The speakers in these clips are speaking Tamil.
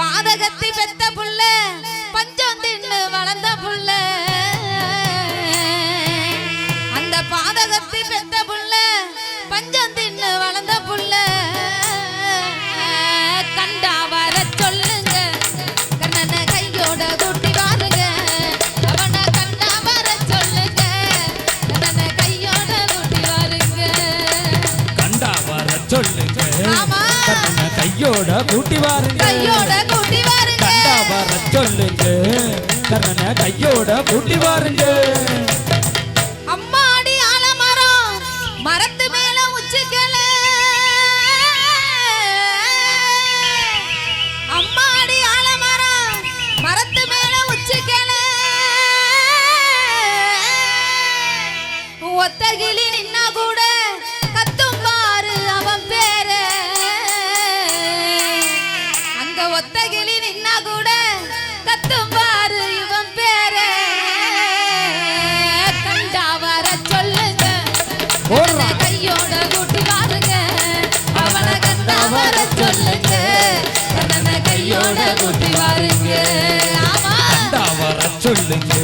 பாதகத்தி பெத்த புள்ள பஞ்சம் தின்னு வளர்ந்த புள்ள அந்த பாதகத்தி பெத்த புள்ள பஞ்சம் தின்னு வளர்ந்த புள்ள கண்டா வர சொல்லுங்க கண்ணனை கையோட கூட்டி வாருங்க அவனை கண்டா வர சொல்லுங்க கண்ணனை கையோட கூட்டி வாருங்க கண்டா வர சொல்லுங்க கண்ணனை கையோட கூட்டி வாருங்க கையோட கூட்டி வாருங்க கண்டா வர சொல்லுங்க கண்ணனை கையோட கூட்டி வாருங்க அம்மாடி ஆலமரம் மரத்து மேல உச்சிக்கல அம்மாடி ஆலமரம் மரத்து மேல உச்சிக்கல ஒத்தகிளி நின்னா கூட கத்தும் பாரு அவன் பேரு அங்க ஒத்தகிளி நின்னா கூட கத்தும் பாரு இவன் பேரு கண்டா வர சொல்லுங்க கையோட கூட்டி வாருங்க அவனை கண்டா வர சொல்லுங்க கண்ணனை கையோட கூட்டி வாருங்க கண்டா வர சொல்லுங்க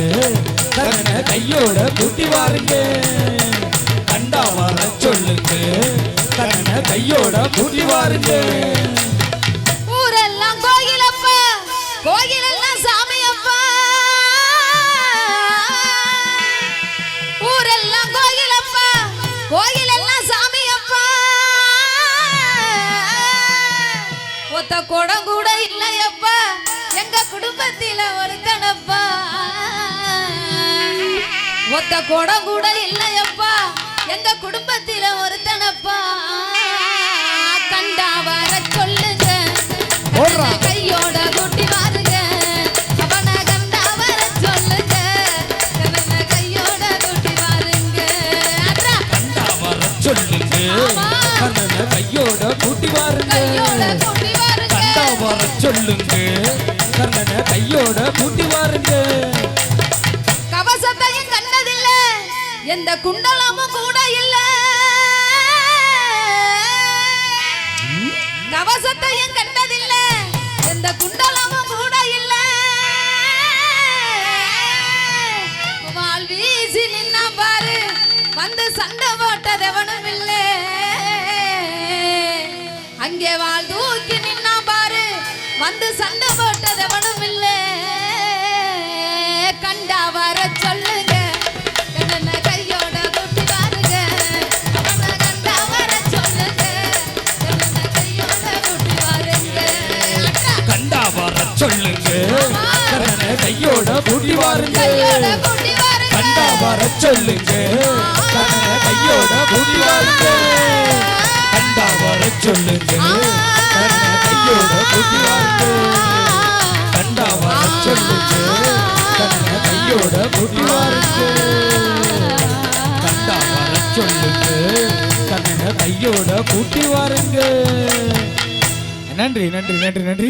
கண்ணனை கையோட கூட்டி வாருங்க கண்டா வர சொல்லுங்க கண்ணனை கையோட கூட்டி வாருங்க ஊரெல்லாம் கோயிலப்பா கோயிலெல்லாம் சாமியப்பா ஊரெல்லாம் கோயிலப்பா கோயிலெல்லாம் சாமியப்பா ஒத்த குடம் கூட இல்லையப்பா எங்க குடும்பத்தில ஒருத்தனப்பா ஒத்த குடம் கூட இல்லையப்பா எங்க குடும்பத்தில ஒருத்தனப்பா கண்டா வர சொல்லுங்க கையோட கூட்டி வாருங்க அவனை கண்டா வர சொல்லுங்க கையோட கூட்டி வாருங்க கண்டா வர சொல்லுங்க கண்ணனை கையோட கூட்டி வாருங்க கையோட கூட்டி வாருங்க கண்டா வர சொல்லுங்க கண்ணனை கையோட கூட்டி வாருங்க கவசத்தையும் கண்டதில்ல எந்த குண்டலமும் கூட இல்ல கவசத்தையும் கண்டதில்ல எந்த குண்டலமும் கூட இல்ல வாள் வீசி நின்னா பாரு வந்து சண்டை போட்டதெவனும் இல்ல அங்கே வாள் தூக்கி நின்னா பாரு வந்து சண்டை போட்டதெவனும் இல்ல கண்டா வர சொல்லுங்க கண்ணனை கையோட கூட்டி வாருங்க அவனை கண்டா வர சொல்லுங்க கண்ணனை கையோட கூட்டி வாருங்க கண்டா வர சொல்லுங்க கண்ணனை கையோட கூட்டி வாருங்க கையோட கூட்டி வாருங்க கண்டா வர சொல்லுங்க கண்ணனை கையோட கூட்டி வாருங்க கண்டா வர சொல்லுங்க கண்ணனை கையோட கூட்டி வாருங்க கண்டா வர சொல்லுங்க கண்ணனை கையோட கூட்டி வாருங்க கண்டா வர சொல்லுங்க கண்ணனை கையோட கூட்டி வாருங்க நன்றி நன்றி நன்றி நன்றி